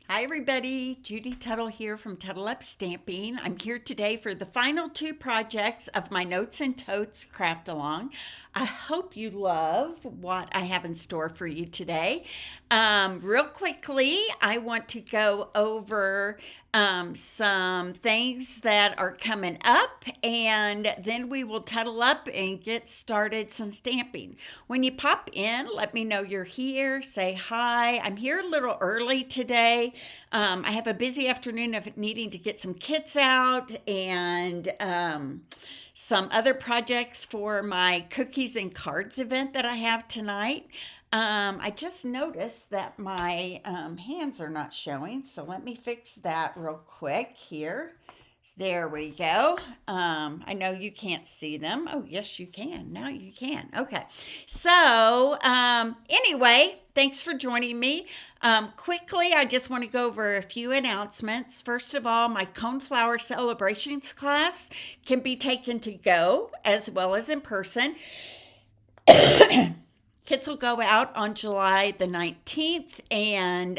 Hi everybody, Judy Tuttle here from Tuttle Up Stamping. I'm here today for the final two projects of my Notes and Totes craft along. I hope you love what I have in store for you today. Real quickly, I want to go over some things that are coming up, and then we will tuttle up and get started some stamping. When you pop in, let me know you're here. Say hi. I'm here a little early today. I have a busy afternoon of needing to get some kits out and some other projects for my cookies and cards event that I have tonight. I just noticed that my hands are not showing, so let me fix that real quick here. There we go. I know you can't see them. Oh, yes, you can. Now you can. Okay. So, anyway, thanks for joining me. Quickly, I just want to go over a few announcements. First of all, my Coneflower Celebrations class can be taken to go as well as in person. Kits will go out on July the 19th, and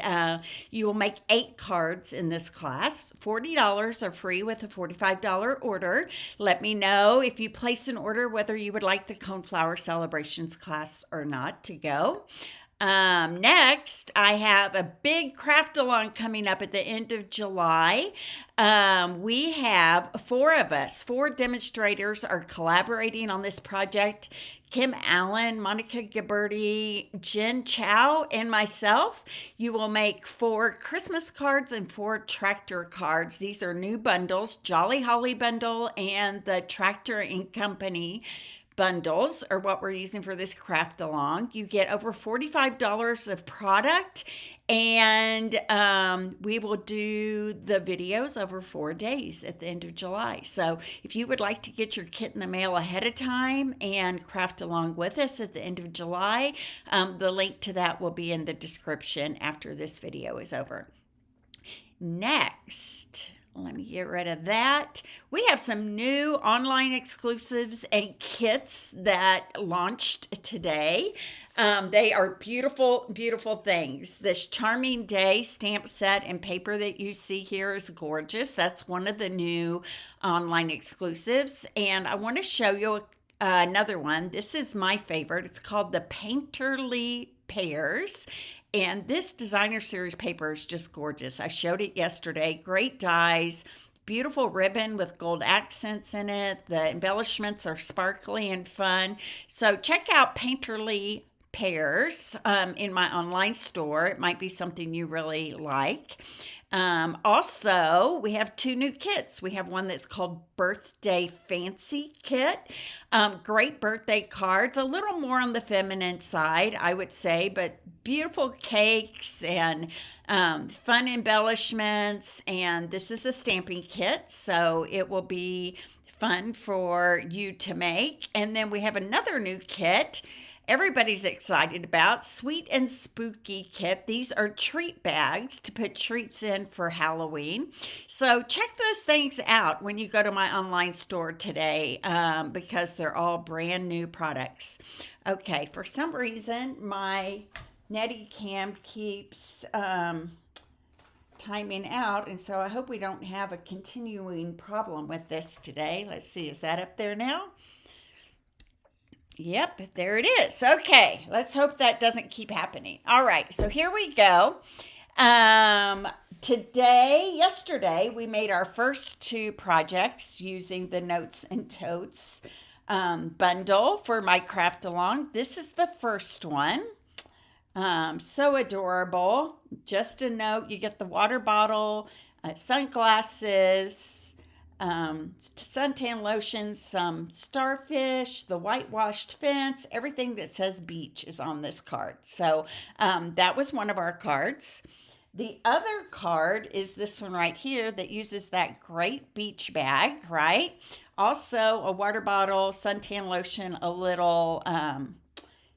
you will make 8 cards in this class. $40 are free with a $45 order. Let me know if you place an order whether you would like the Coneflower Celebrations class or not to go. Next, I have a big craft along coming up at the end of July. We have 4 of us, 4 demonstrators are collaborating on this project. Kim Allen, Monica Gabberty, Jen Chow, and myself. You will make 4 Christmas cards and 4 tractor cards. These are new bundles, Jolly Holly bundle and the Tractor and Company bundles are what we're using for this craft along. You get over $45 of product, and we will do the videos over 4 days at the end of July. So if you would like to get your kit in the mail ahead of time and craft along with us at the end of July, the link to that will be in the description after this video is over. Next, let me get rid of that. We have some new online exclusives and kits that launched today. They are beautiful, beautiful things. This Charming Day stamp set and paper that you see here is gorgeous. That's one of the new online exclusives. And I want to show you another one. This is my favorite. It's called the Painterly Pears. And this designer series paper is just gorgeous. I showed it yesterday. Great dies, beautiful ribbon with gold accents in it. The embellishments are sparkly and fun. So check out Painterly Pears in my online store. It might be something you really like. Also, we have 2 new kits. We have one that's called Birthday Fancy Kit. Great birthday cards, a little more on the feminine side, I would say, but beautiful cakes and fun embellishments. And this is a stamping kit, so it will be fun for you to make. And then we have another new kit everybody's excited about, Sweet and Spooky Kit. These are treat bags to put treats in for Halloween. So check those things out when you go to my online store today because they're all brand new products. Okay, for some reason, my Netty Cam keeps timing out, and so I hope we don't have a continuing problem with this today. Let's see, is that up there now? Yep, there it is. Okay, let's hope that doesn't keep happening. All right, so here we go. Yesterday, we made our first 2 projects using the Notes and Totes bundle for my craft along. This is the first one. So adorable. Just a note, you get the water bottle, sunglasses, suntan lotion, some starfish, the whitewashed fence, everything that says beach is on this card. So that was one of our cards. The other card is this one right here that uses that great beach bag, right? Also a water bottle, suntan lotion, a little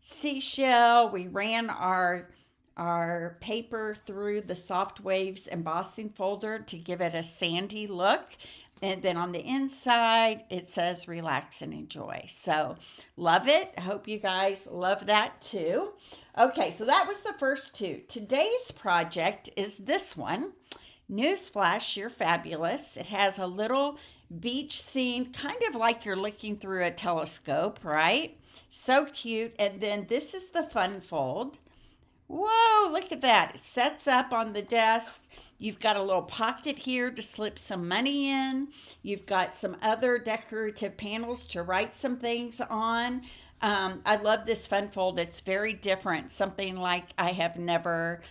seashell. We ran our paper through the Soft Waves embossing folder to give it a sandy look. And then on the inside, it says relax and enjoy. So love it. I hope you guys love that too. Okay, so that was the first two. Today's project is this one. Newsflash, you're fabulous. It has a little beach scene, kind of like you're looking through a telescope, right? So cute. And then this is the fun fold. Whoa, look at that. It sets up on the desk. You've got a little pocket here to slip some money in. You've got some other decorative panels to write some things on. I love this fun fold. It's very different, something like I have never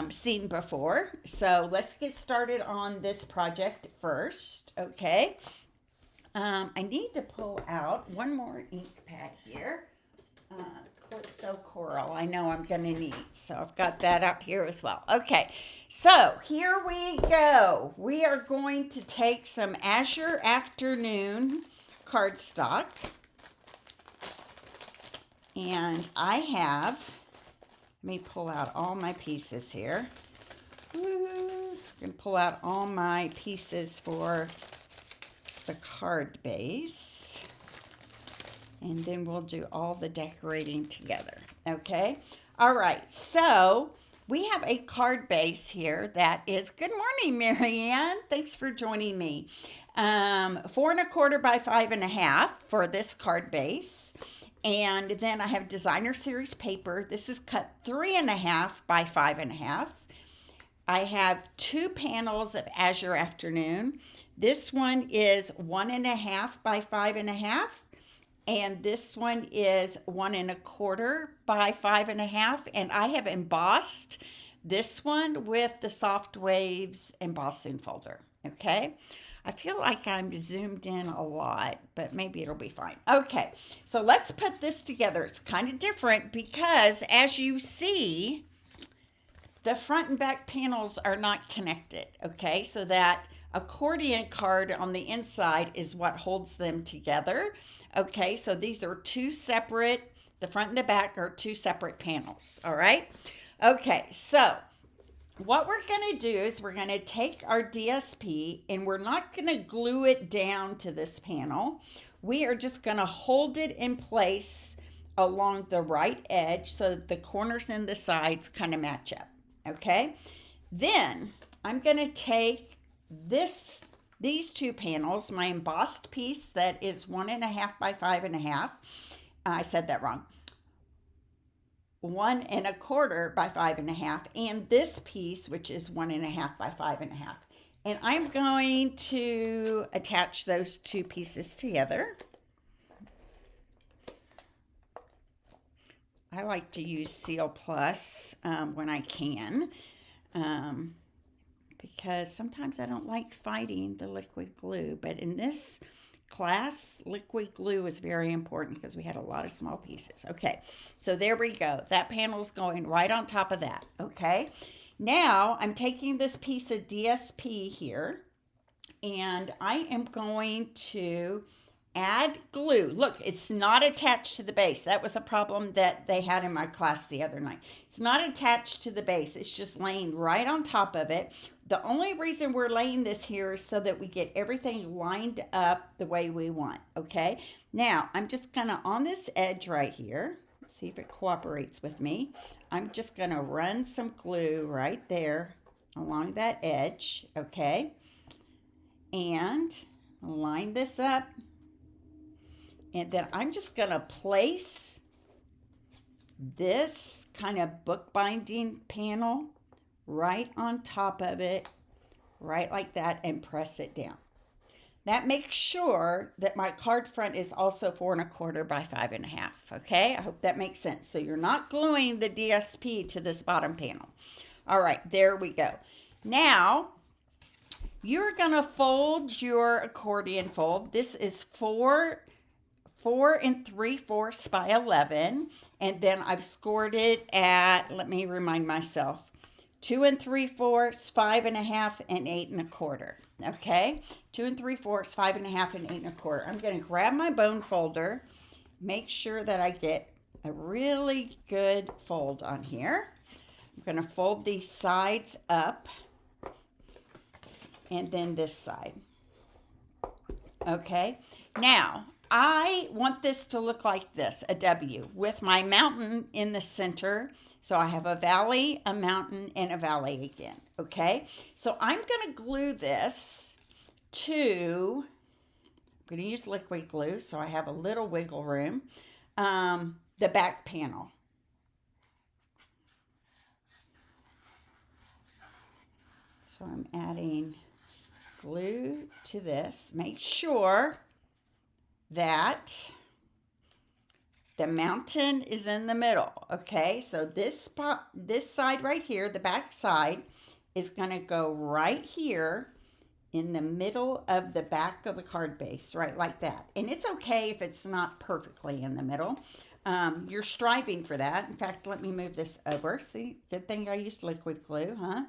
seen before. So let's get started on this project first, okay? I need to pull out one more ink pad here. Calypso Coral, I know I'm going to need, so I've got that up here as well. Okay, so here we go. We are going to take some Azure Afternoon cardstock, and I have, let me pull out all my pieces here. I'm going to pull out all my pieces for the card base. And then we'll do all the decorating together, okay? All right, so we have a card base here that is, good morning, Marianne. Thanks for joining me. 4¼ by 5½ for this card base. And then I have designer series paper. This is cut 3½ by 5½. I have 2 panels of Azure Afternoon. This one is 1½ by 5½. And this one is 1¼ by 5½. And I have embossed this one with the Soft Waves embossing folder. Okay. I feel like I'm zoomed in a lot, but maybe it'll be fine. Okay. So let's put this together. It's kind of different because as you see, the front and back panels are not connected. Okay. So that accordion card on the inside is what holds them together. Okay, so these are 2 separate, the front and the back are 2 separate panels, all right? Okay, so what we're going to do is we're going to take our DSP and we're not going to glue it down to this panel. We are just going to hold it in place along the right edge so that the corners and the sides kind of match up, okay? Then I'm going to take these 2 panels, my embossed piece that is 1½ by 5½. I said that wrong. 1¼ by 5½, and this piece, which is 1½ by 5½. And I'm going to attach those 2 pieces together. I like to use Seal Plus when I can. Because sometimes I don't like fighting the liquid glue. But in this class, liquid glue is very important because we had a lot of small pieces. Okay, so there we go. That panel's going right on top of that, okay? Now, I'm taking this piece of DSP here, and I am going to add glue. Look, it's not attached to the base. That was a problem that they had in my class the other night. It's not attached to the base. It's just laying right on top of it. The only reason we're laying this here is so that we get everything lined up the way we want, okay? Now, I'm just gonna, on this edge right here, let's see if it cooperates with me. I'm just gonna run some glue right there along that edge, okay? And line this up. And then I'm just gonna place this kind of bookbinding panel right on top of it, right like that, and press it down. That makes sure that my card front is also 4¼ by 5½, okay? I hope that makes sense. So you're not gluing the DSP to this bottom panel. All right, there we go. Now, you're gonna fold your accordion fold. This is 4 3/4 by 11, and then I've scored it at, let me remind myself, 2 3/4, 5½, and 8 1/4. Okay, 2 3/4, 5½, and 8 1/4. I'm going to grab my bone folder, make sure that I get a really good fold on here. I'm going to fold these sides up, and then this side. Okay, now I want this to look like this, a W, with my mountain in the center So I have a valley, a mountain, and a valley again, okay? So I'm going to glue this to, I'm going to use liquid glue so I have a little wiggle room, the back panel. So I'm adding glue to this. Make sure that the mountain is in the middle, okay? So this side right here, the back side, is going to go right here in the middle of the back of the card base, right like that. And it's okay if it's not perfectly in the middle. You're striving for that. In fact, let me move this over. See, good thing I used liquid glue, huh?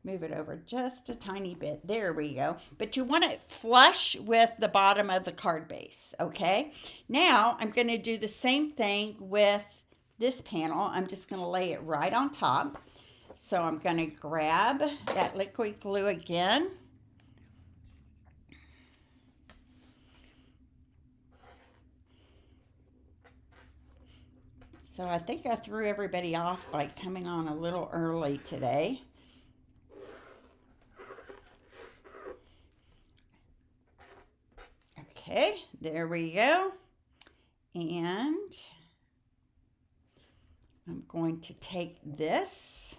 Move it over just a tiny bit. There we go. But you want it flush with the bottom of the card base, okay? Now, I'm going to do the same thing with this panel. I'm just going to lay it right on top. So I'm going to grab that liquid glue again. So I think I threw everybody off by coming on a little early today. Okay, there we go. And I'm going to take this,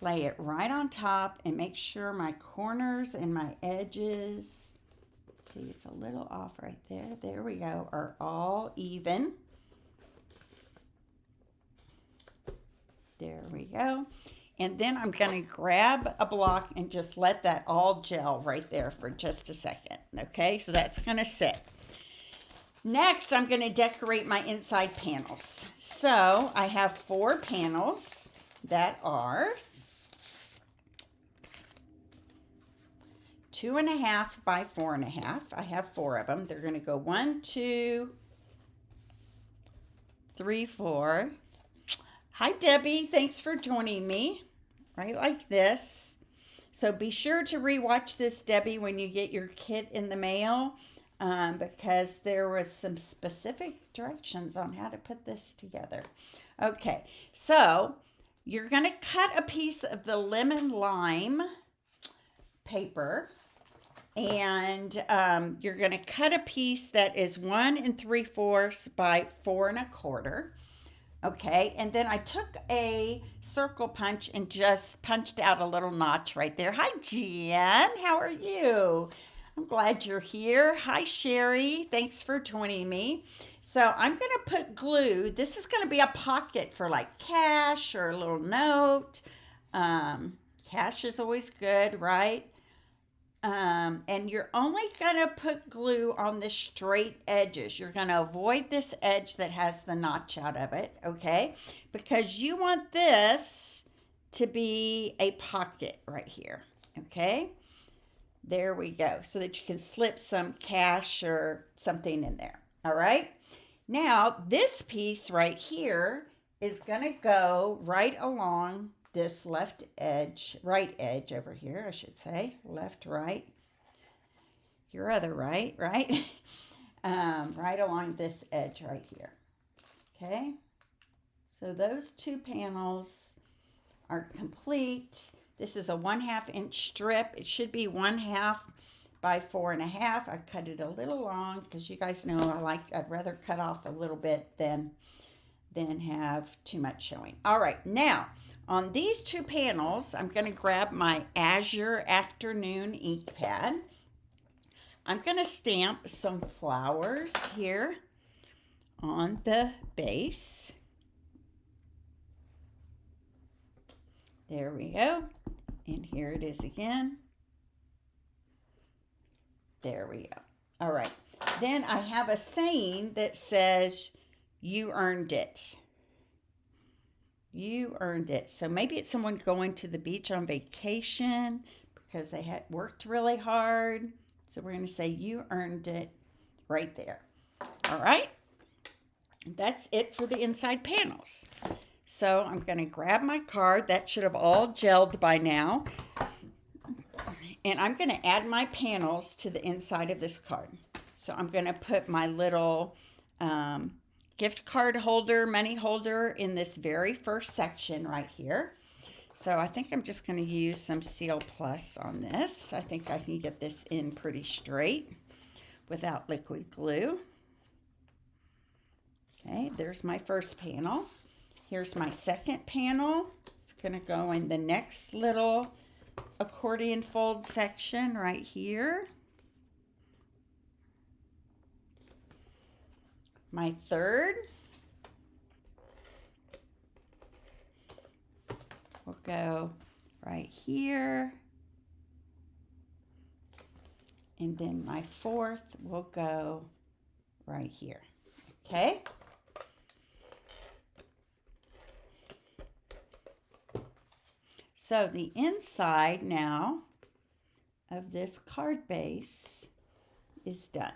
lay it right on top, and make sure my corners and my edges, see, it's a little off right there. There we go, are all even. There we go. And then I'm going to grab a block and just let that all gel right there for just a second. Okay, so that's going to sit. Next, I'm going to decorate my inside panels. So I have 4 panels that are 2.5 by 4.5. I have 4 of them. They're going to go 1, 2, 3, 4. Hi, Debbie. Thanks for joining me. Right like this. So be sure to rewatch this, Debbie, when you get your kit in the mail, because there was some specific directions on how to put this together. Okay, so you're going to cut a piece of the lemon lime paper, and you're going to cut a piece that is 1 3/4 by 4 1/4. Okay, and then I took a circle punch and just punched out a little notch right there. Hi, Jan. How are you? I'm glad you're here. Hi, Sherry. Thanks for joining me. So I'm going to put glue. This is going to be a pocket for like cash or a little note. Cash is always good, right? And you're only going to put glue on the straight edges. You're going to avoid this edge that has the notch out of it, okay? Because you want this to be a pocket right here, okay? There we go, so that you can slip some cash or something in there, all right? Now, this piece right here is going to go right along this right edge over here, I should say, left, right, your other right, right? Right along this edge right here, okay? So those 2 panels are complete. This is a 1/2 inch strip. It should be 1/2 by 4.5. I cut it a little long because you guys know I'd rather cut off a little bit than have too much showing. All right, now, on these 2 panels, I'm going to grab my Azure Afternoon ink pad. I'm going to stamp some flowers here on the base. There we go. And here it is again. There we go. All right. Then I have a saying that says, "You earned it." You earned it. So maybe it's someone going to the beach on vacation because they had worked really hard. So we're going to say, "You earned it," right there. All right. That's it for the inside panels. So I'm going to grab my card. That should have all gelled by now. And I'm going to add my panels to the inside of this card. So I'm going to put my little gift card holder, money holder in this very first section right here. So I think I'm just going to use some Seal Plus on this. I think I can get this in pretty straight without liquid glue. Okay, there's my first panel. Here's my second panel. It's going to go in the next little accordion fold section right here. My third will go right here. And then my fourth will go right here. Okay? So the inside now of this card base is done.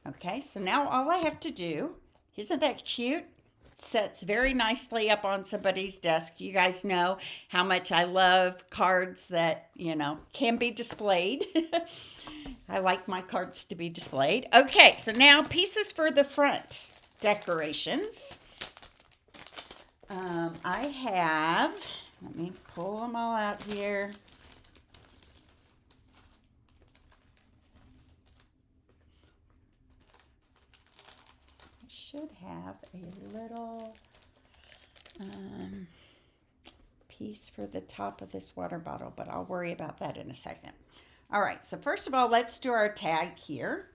Okay, so now all I have to do, isn't that cute? Sets very nicely up on somebody's desk. You guys know how much I love cards that, can be displayed. I like my cards to be displayed. Okay, so now pieces for the front decorations. I have, let me pull them all out here. Should have a little piece for the top of this water bottle, but I'll worry about that in a second. All right, so first of all, let's do our tag here.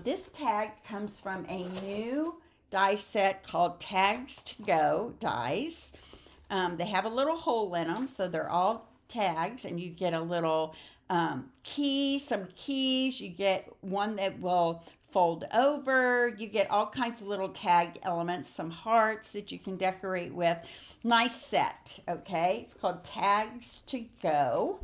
This tag comes from a new die set called Tags to Go dies. They have a little hole in them, so they're all tags, and you get a little key, some keys. You get one that will fold over. You get all kinds of little tag elements, some hearts that you can decorate with. Nice set, okay? It's called Tags to Go.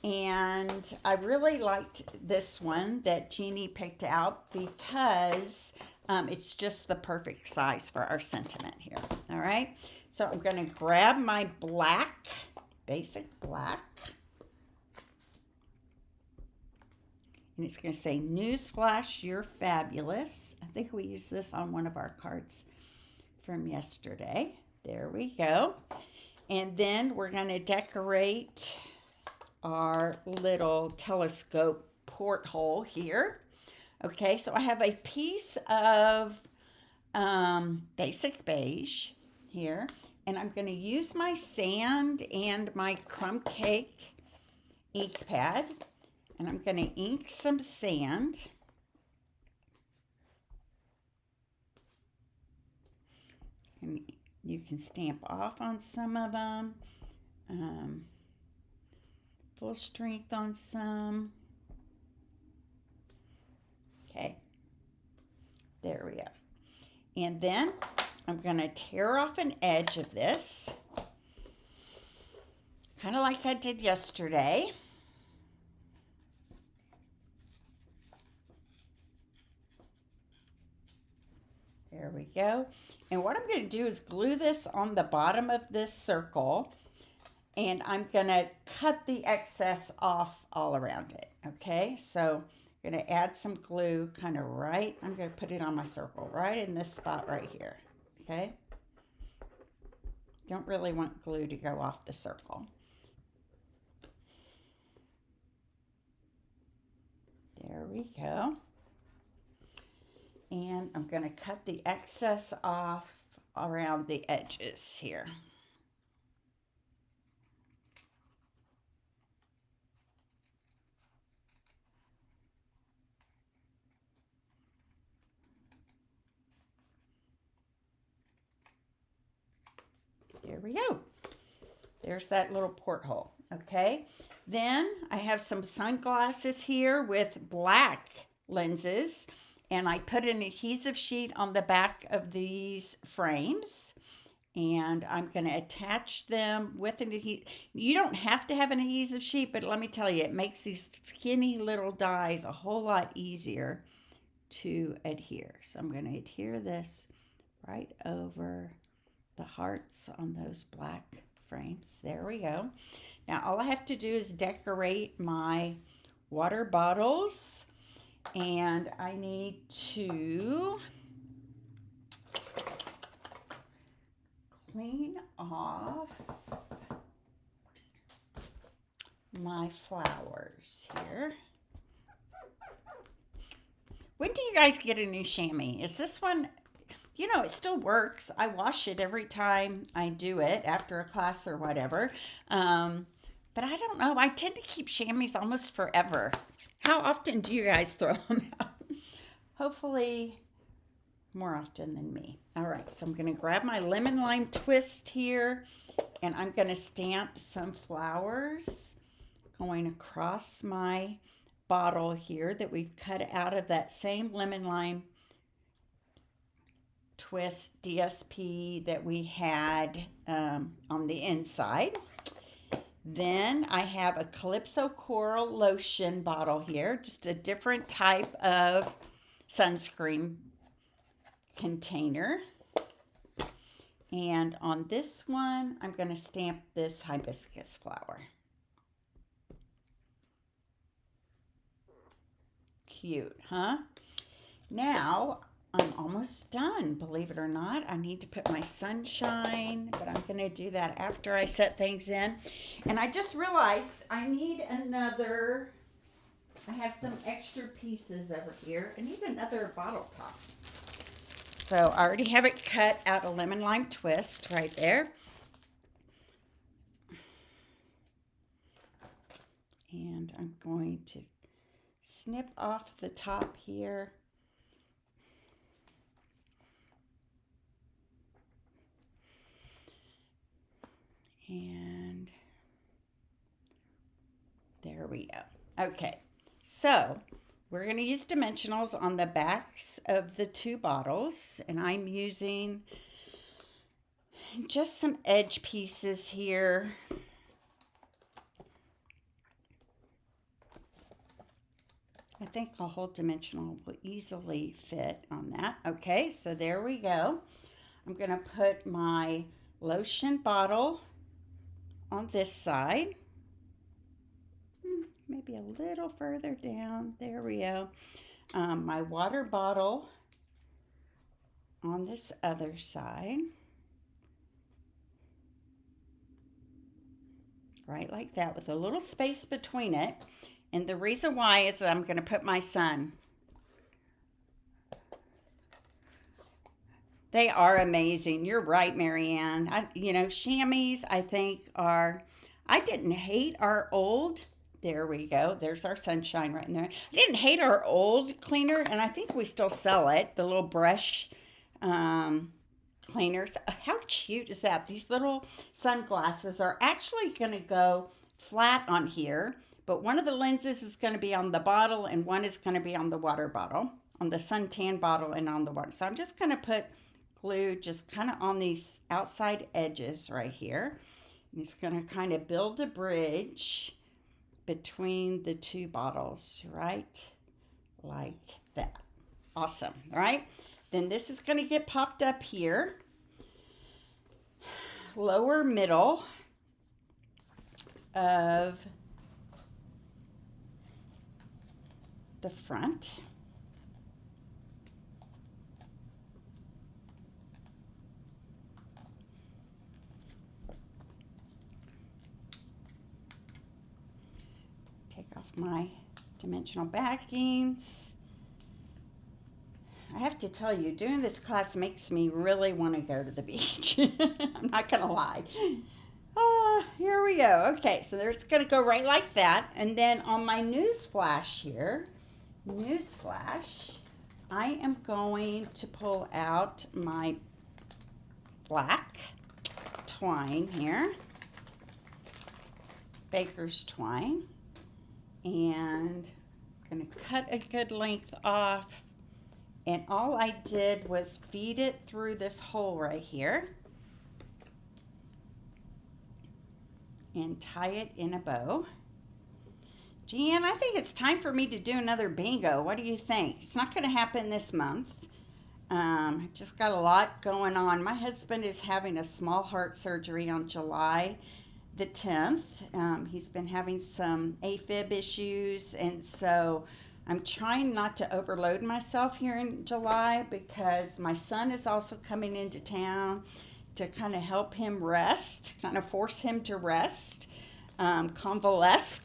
And I really liked this one that Jeannie picked out because it's just the perfect size for our sentiment here, all right? So I'm going to grab my black, basic black. And it's going to say, "Newsflash, you're fabulous." I think we used this on one of our cards from yesterday. There we go. And then we're going to decorate our little telescope porthole here. Okay, so I have a piece of basic beige here. And I'm going to use my sand and my crumb cake ink pad. And I'm going to ink some sand. And you can stamp off on some of them. Full strength on some. Okay. There we go. And then I'm going to tear off an edge of this. Kind of like I did yesterday. There we go. And what I'm going to do is glue this on the bottom of this circle, and I'm going to cut the excess off all around it. Okay, so I'm going to add some glue kind of right. I'm going to put it on my circle right in this spot right here. Okay, don't really want glue to go off the circle. There we go. And I'm going to cut the excess off around the edges here. There we go. There's that little porthole. Okay. Then I have some sunglasses here with black lenses. And I put an adhesive sheet on the back of these frames. And I'm going to attach them with an adhesive. You don't have to have an adhesive sheet, but let me tell you, it makes these skinny little dies a whole lot easier to adhere. So I'm going to adhere this right over the hearts on those black frames. There we go. Now all I have to do is decorate my water bottles. And I need to clean off my flowers here. When do you guys get a new chamois? Is this one, it still works. I wash it every time I do it after a class or whatever. But I don't know. I tend to keep chamois almost forever. How often do you guys throw them out? Hopefully more often than me. All right, so I'm going to grab my lemon lime twist here, and I'm going to stamp some flowers going across my bottle here that we've cut out of that same lemon lime twist DSP that we had on the inside. Then I have a Calypso Coral lotion bottle here, just a different type of sunscreen container. And on this one, I'm going to stamp this hibiscus flower. Cute, huh? Now, I'm almost done, believe it or not. I need to put my sunshine, but I'm going to do that after I set things in. And I just realized I need another, I have some extra pieces over here. I need another bottle top. So I already have it cut out a lemon lime twist right there. And I'm going to snip off the top here. And there we go. Okay, so we're going to use dimensionals on the backs of the two bottles, and I'm using just some edge pieces here. I think a whole dimensional will easily fit on that. Okay, so there we go. I'm going to put my lotion bottle on this side. Maybe a little further down. There we go. My water bottle on this other side. Right like that, with a little space between it. And the reason why is that I'm going to put my sun. They are amazing. You're right, Marianne. Chamois, I think, are... I didn't hate our old... There we go. There's our sunshine right in there. I didn't hate our old cleaner, and I think we still sell it. The little brush cleaners. How cute is that? These little sunglasses are actually going to go flat on here, but one of the lenses is going to be on the bottle, and one is going to be on the water bottle, on the suntan bottle and on the water. So I'm just going to put glue just kind of on these outside edges right here. And it's going to kind of build a bridge between the two bottles, right? Like that. Awesome, all right? Then this is going to get popped up here. Lower middle of the front. Take off my dimensional backings. I have to tell you, doing this class makes me really want to go to the beach. I'm not going to lie. Here we go. Okay, so there's going to go right like that. And then on my news flash here, I am going to pull out my black twine here, baker's twine, and I'm going to cut a good length off. And all I did was feed it through this hole right here and tie it in a bow. Jean, I think it's time for me to do another bingo. What do you think? It's not going to happen this month. Just got a lot going on. My husband is having a small heart surgery on July the 10th. He's been having some AFib issues, and so I'm trying not to overload myself here in July because my son is also coming into town to kind of help him rest, kind of force him to rest, convalesce.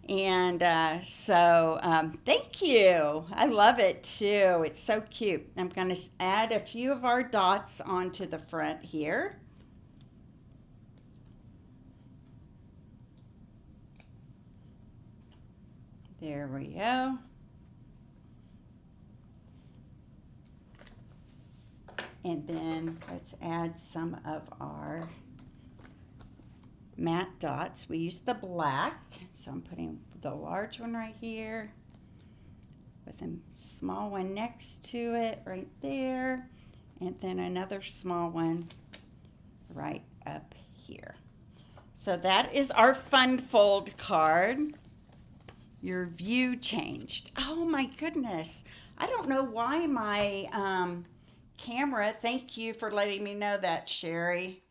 And thank you. I love it too. It's so cute. I'm going to add a few of our dots onto the front here. There we go. And then let's add some of our matte dots. We use the black, so I'm putting the large one right here with a small one next to it right there, and then another small one right up here. So that is our fun fold card. Your view changed. Oh my goodness. I don't know why my camera, thank you for letting me know that, Sherry.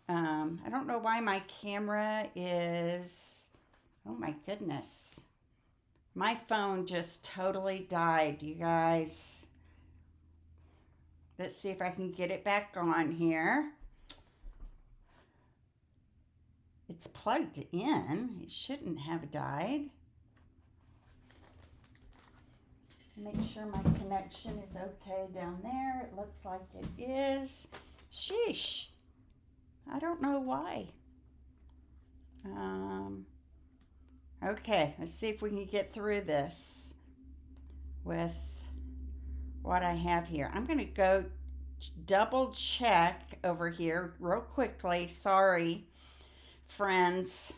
I don't know why my camera is, oh my goodness. My phone just totally died, you guys. Let's see if I can get it back on here. It's plugged in. It shouldn't have died. Make sure my connection is okay down there. It looks like it is. Sheesh. I don't know why. Okay, let's see if we can get through this with what I have here. I'm going to go double check over here real quickly. Sorry, friends.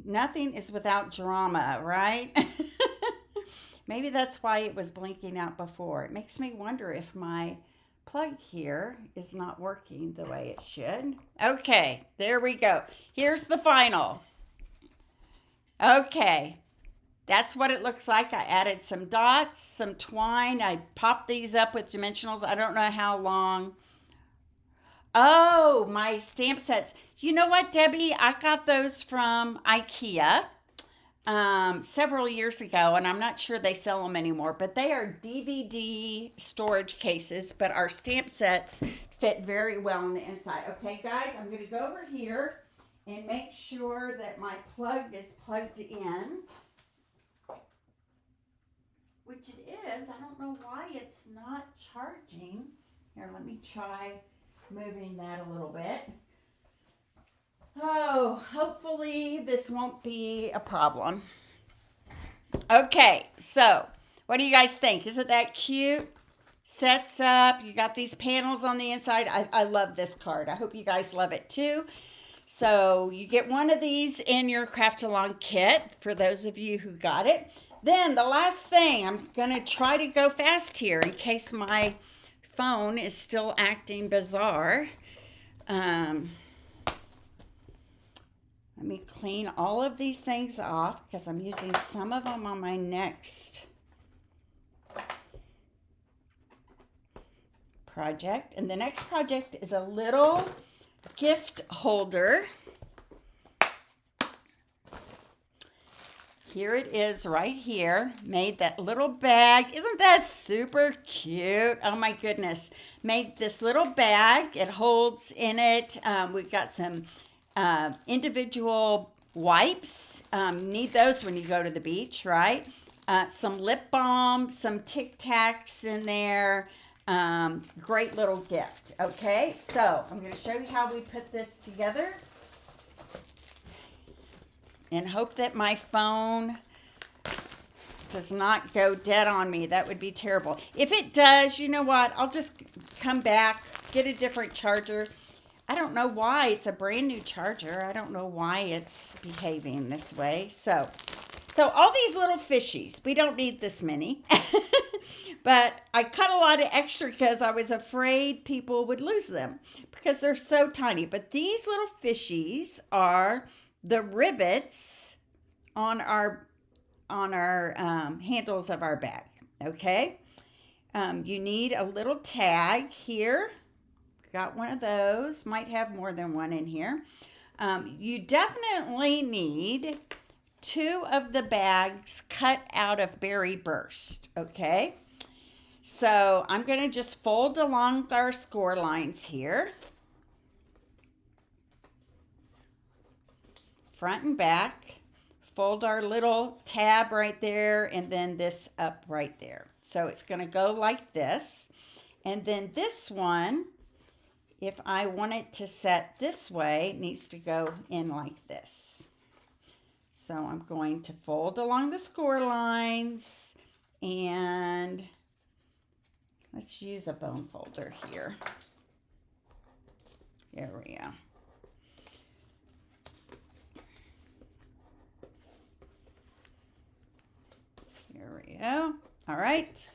Nothing is without drama, right? Maybe that's why it was blinking out before. It makes me wonder if my plug here is not working the way it should. Okay, there we go. Here's the final. Okay, that's what it looks like. I added some dots, some twine. I popped these up with dimensionals. I don't know how long. Oh, my stamp sets. You know what, Debbie? I got those from IKEA several years ago, and I'm not sure they sell them anymore, but they are DVD storage cases, but our stamp sets fit very well on the inside. Okay, guys, I'm going to go over here and make sure that my plug is plugged in, which it is. I don't know why it's not charging. Here, let me try moving that a little bit. Oh, hopefully this won't be a problem. Okay, so what do you guys think? Isn't that cute? Sets up. You got these panels on the inside. I love this card. I hope you guys love it too. So you get one of these in your craft along kit for those of you who got it. Then the last thing, I'm going to try to go fast here in case my phone is still acting bizarre. Let me clean all of these things off because I'm using some of them on my next project. And the next project is a little gift holder. Here it is right here. Made that little bag. Isn't that super cute? Oh my goodness. Made this little bag. It holds in it. We've got some individual wipes. Need those when you go to the beach, right? Some lip balm, some Tic Tacs in there. Great little gift. Okay, so I'm going to show you how we put this together and hope that my phone does not go dead on me. That would be terrible. If it does, you know what? I'll just come back, get a different charger. I don't know why. It's a brand new charger. I don't know why it's behaving this way. So all these little fishies, we don't need this many. But I cut a lot of extra because I was afraid people would lose them because they're so tiny. But these little fishies are the rivets on our handles of our bag. Okay. You need a little tag here. Got one of those. Might have more than one in here. You definitely need 2 of the bags cut out of Berry Burst. Okay. So I'm going to just fold along our score lines here. front and back, fold our little tab right there, and then this up right there. So it's going to go like this. And then this one, if I want it to set this way, it needs to go in like this. So I'm going to fold along the score lines, and let's use a bone folder here. There we go. There we go. All right.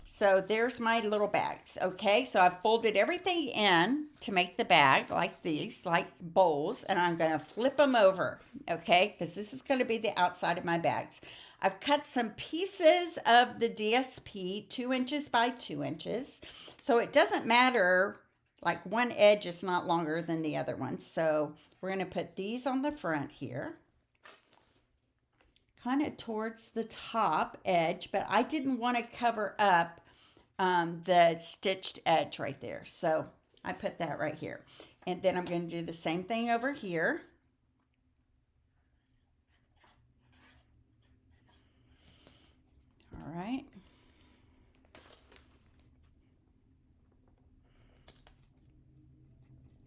So there's my little bags. Okay, so I've folded everything in to make the bag like these, like bowls, and I'm going to flip them over, okay, because this is going to be the outside of my bags. I've cut some pieces of the DSP 2 inches by 2 inches, so it doesn't matter, like one edge is not longer than the other one. So we're going to put these on the front here, kind of towards the top edge, but I didn't want to cover up the stitched edge right there. So I put that right here. And then I'm going to do the same thing over here. All right.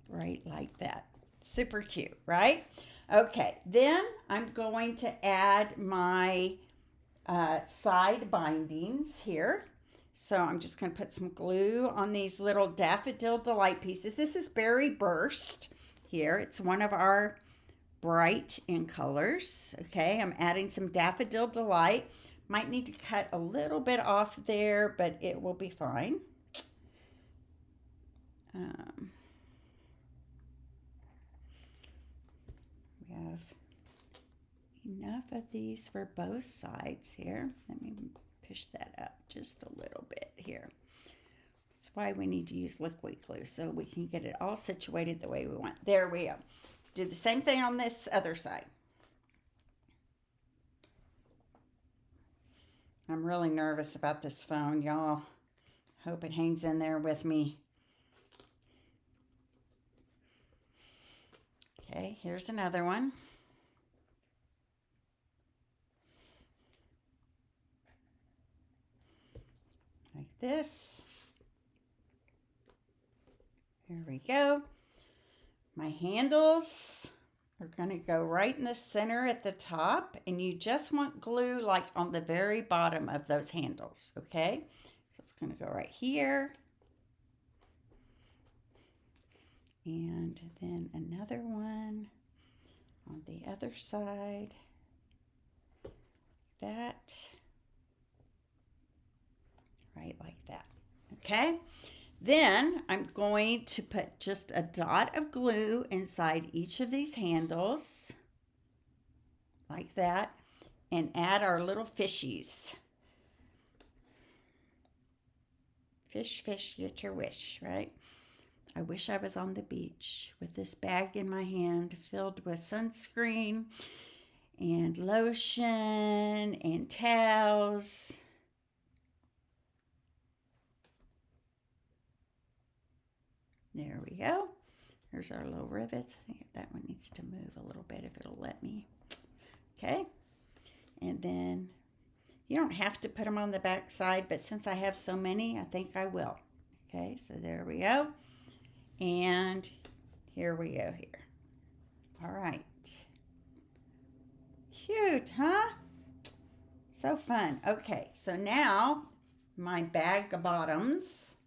Right like that. Super cute, right? Okay, then I'm going to add my side bindings here. So I'm just going to put some glue on these little Daffodil Delight pieces. This is Berry Burst here. It's one of our bright in colors. Okay, I'm adding some Daffodil Delight. Might need to cut a little bit off there, but it will be fine. We have enough of these for both sides here. Let me push that up just a little bit here. That's why we need to use liquid glue, so we can get it all situated the way we want. There we go. Do the same thing on this other side. I'm really nervous about this phone, y'all. Hope it hangs in there with me. Okay, here's another one. Like this. Here we go. My handles are going to go right in the center at the top, and you just want glue like on the very bottom of those handles, okay? So it's going to go right here. And then another one on the other side. That. Right like that. Okay. Then I'm going to put just a dot of glue inside each of these handles. Like that. And add our little fishies. Fish, fish, get your wish, right? I wish I was on the beach with this bag in my hand filled with sunscreen and lotion and towels. There we go. There's our little rivets. I think that one needs to move a little bit if it'll let me. Okay. And then you don't have to put them on the back side, but since I have so many, I think I will. Okay, so there we go. And here we go here. All right. Cute, huh? So fun. Okay, so now my bag bottoms,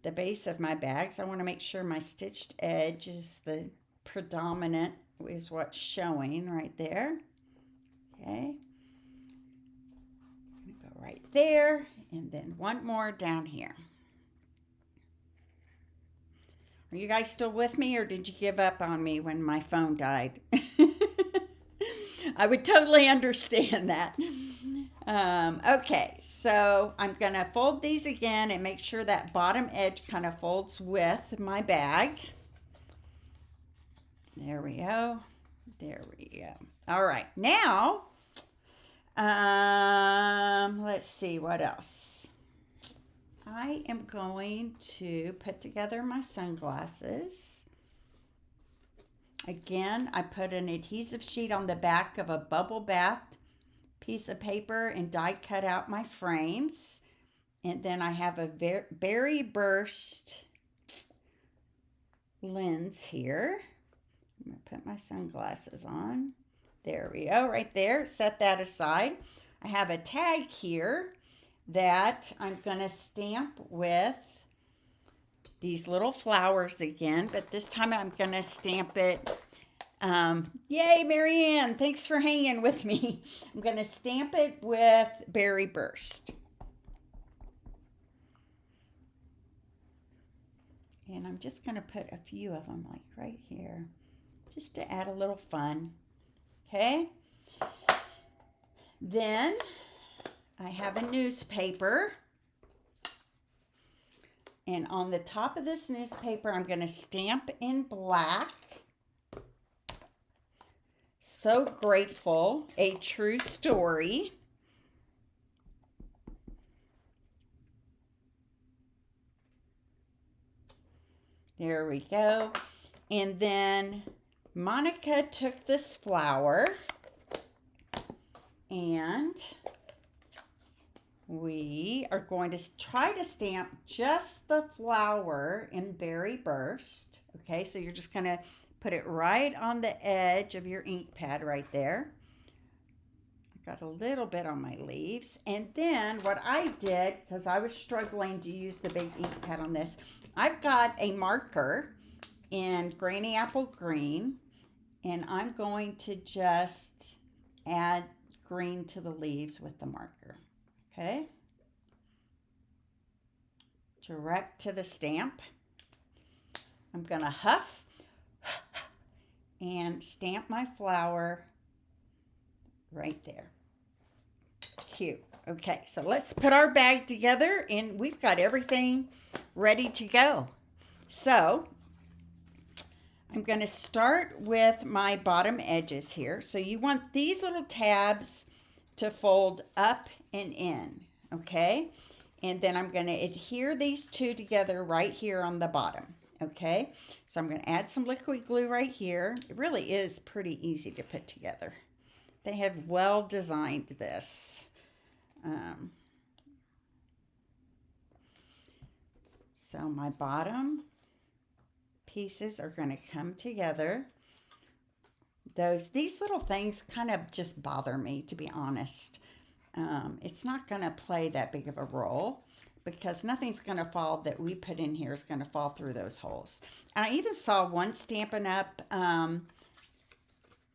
the base of my bags, I want to make sure my stitched edge is the predominant, is what's showing right there. Okay. I'm going to go right there, and then one more down here. Are you guys still with me, or did you give up on me when my phone died? I would totally understand that. Okay, so I'm going to fold these again and make sure that bottom edge kind of folds with my bag. There we go. There we go. All right, now, let's see what else. I am going to put together my sunglasses. Again, I put an adhesive sheet on the back of a bubble bath piece of paper and die cut out my frames. And then I have a berry burst lens here. I'm going to put my sunglasses on. There we go, right there. Set that aside. I have a tag here that I'm going to stamp with these little flowers again, but this time I'm going to stamp it. Yay, Marianne, thanks for hanging with me. I'm going to stamp it with Berry Burst. And I'm just going to put a few of them like right here, just to add a little fun. Okay. Then I have a newspaper. And on the top of this newspaper, I'm going to stamp in black. So Grateful, a True Story. There we go. And then Monica took this flower and we are going to try to stamp just the flower in Berry Burst. Okay, so you're just going to put it right on the edge of your ink pad right there. I got a little bit on my leaves. And then what I did, because I was struggling to use the big ink pad on this, I've got a marker in Granny Apple Green, and I'm going to just add green to the leaves with the marker. Okay, direct to the stamp. I'm going to huff and stamp my flower right there. Cute. Okay, so let's put our bag together and we've got everything ready to go. So I'm going to start with my bottom edges here. So you want these little tabs to fold up and in, okay? And then I'm going to adhere these two together right here on the bottom, okay? So I'm going to add some liquid glue right here. It really is pretty easy to put together. They have well designed this. So my bottom pieces are going to come together. These little things kind of just bother me, to be honest. It's not going to play that big of a role because nothing's going to fall that we put in here is going to fall through those holes. And I even saw one Stampin' Up!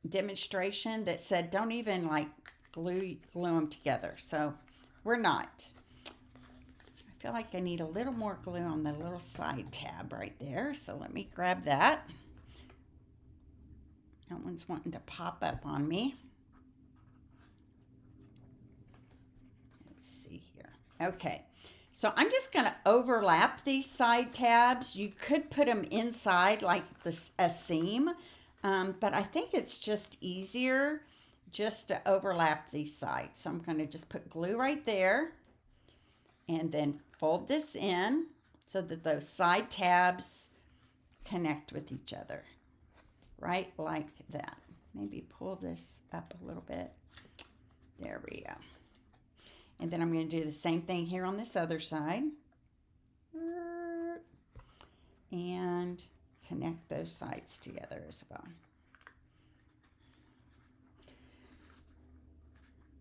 Demonstration that said don't even like glue them together. So we're not. I feel like I need a little more glue on the little side tab right there. So let me grab that. That one's wanting to pop up on me. Let's see here. Okay, so I'm just going to overlap these side tabs. You could put them inside like a seam, but I think it's just easier just to overlap these sides. So I'm going to just put glue right there and then fold this in so that those side tabs connect with each other. Right like that. Maybe pull this up a little bit. There we go. And then I'm going to do the same thing here on this other side. And connect those sides together as well.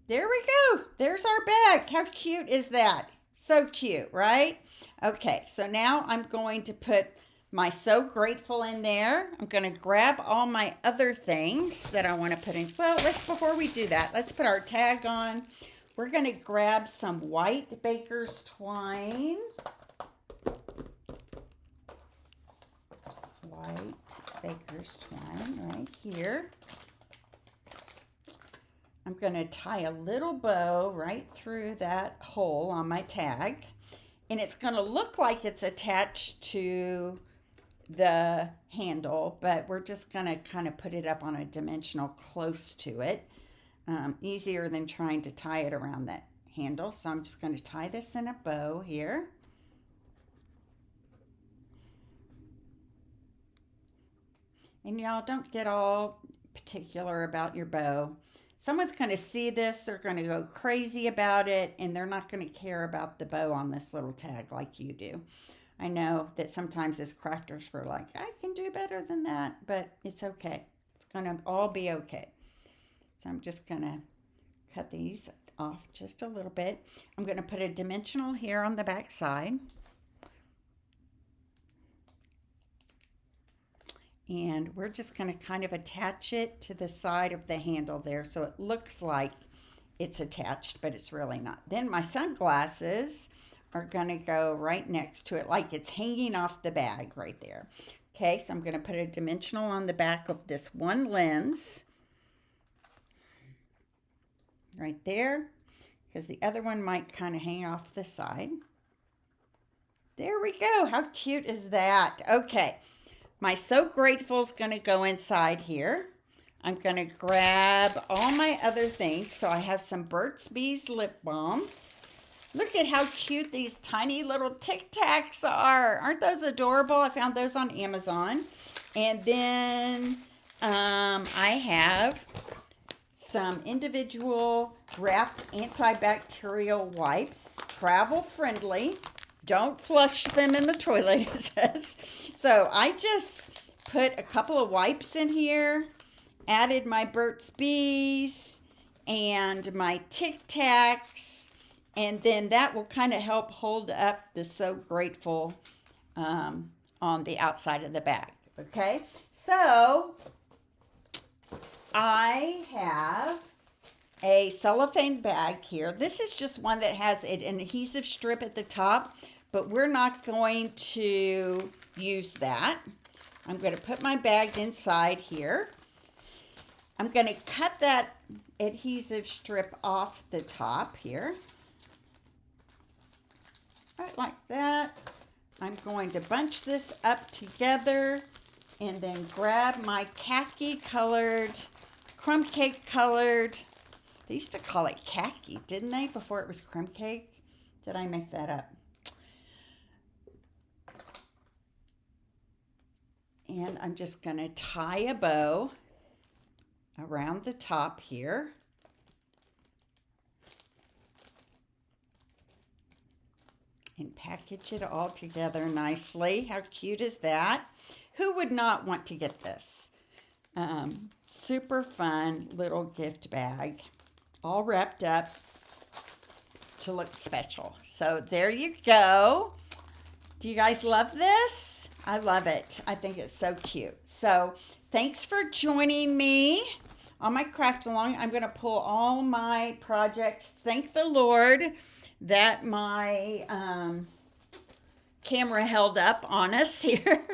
There we go. There's our bag. How cute is that? So cute, right? Okay, so now I'm going to put my So Grateful in there. I'm going to grab all my other things that I want to put in. Well, before we do that, let's put our tag on. We're going to grab some white baker's twine. White baker's twine right here. I'm going to tie a little bow right through that hole on my tag. And it's going to look like it's attached to the handle, but we're just going to kind of put it up on a dimensional close to it. Easier than trying to tie it around that handle. So I'm just going to tie this in a bow here. And y'all don't get all particular about your bow. Someone's going to see this, they're going to go crazy about it, and they're not going to care about the bow on this little tag like you do. I know that sometimes as crafters we're like, I can do better than that, but it's okay. It's going to all be okay. So I'm just going to cut these off just a little bit. I'm going to put a dimensional here on the back side. And we're just going to kind of attach it to the side of the handle there so it looks like it's attached, but it's really not. Then my sunglasses are going to go right next to it like it's hanging off the bag right there. Okay, so I'm going to put a dimensional on the back of this one lens right there, because the other one might kind of hang off the side. There we go. How cute is that? Okay. My So Grateful is going to go inside here. I'm going to grab all my other things. So I have some Burt's Bees lip balm. Look at how cute these tiny little Tic Tacs are. Aren't those adorable? I found those on Amazon. And then I have some individual wrapped antibacterial wipes, travel friendly. Don't flush them in the toilet, it says. So I just put a couple of wipes in here, added my Burt's Bees and my Tic Tacs, and then that will kind of help hold up the So Grateful on the outside of the bag. Okay, so I have a cellophane bag here. This is just one that has an adhesive strip at the top, but we're not going to use that. I'm going to put my bag inside here. I'm going to cut that adhesive strip off the top here. Right like that. I'm going to bunch this up together and then grab my khaki colored, crumb cake colored. They used to call it khaki, didn't they, before it was crumb cake? Did I make that up? And I'm just going to tie a bow around the top here. And package it all together nicely. How cute is that? Who would not want to get this? Super fun little gift bag, all wrapped up to look special. So there you go. Do you guys love this? I love it. I think it's so cute. So thanks for joining me on my craft along. I'm going to pull all my projects. Thank the Lord that my camera held up on us here.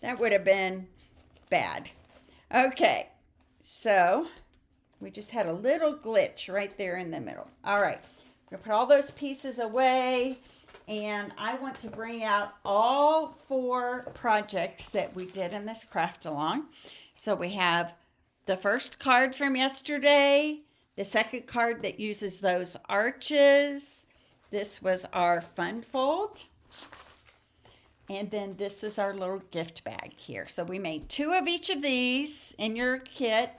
That would have been bad. Okay, so we just had a little glitch right there in the middle. All right, I'm going to put all those pieces away, and I want to bring out all 4 projects that we did in this craft along. So we have the first card from yesterday, the second card that uses those arches. This was our fun fold. And then this is our little gift bag here. So we made 2 of each of these in your kit,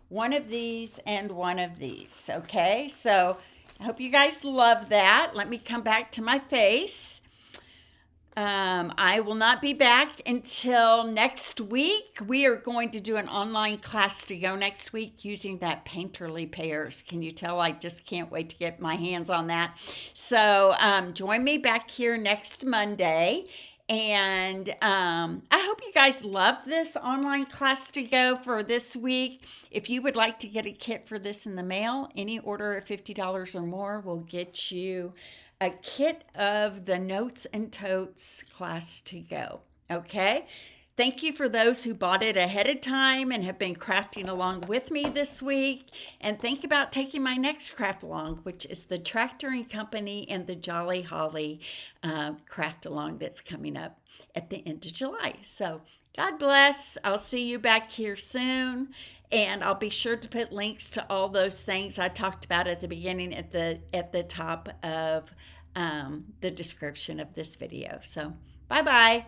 1 of these and 1 of these. Okay, so I hope you guys love that. Let me come back to my face. I will not be back until next week. We are going to do an online class to go next week using that painterly pears. Can you tell? I just can't wait to get my hands on that. So join me back here next Monday. And I hope you guys love this online class to go for this week. If you would like to get a kit for this in the mail, any order of $50 or more will get you a kit of the Notes and Totes class to go. Okay? Thank you for those who bought it ahead of time and have been crafting along with me this week. And think about taking my next craft along, which is the Tractoring Company and the Jolly Holly craft along that's coming up at the end of July. So God bless. I'll see you back here soon. And I'll be sure to put links to all those things I talked about at the beginning at the top of the description of this video. So bye-bye.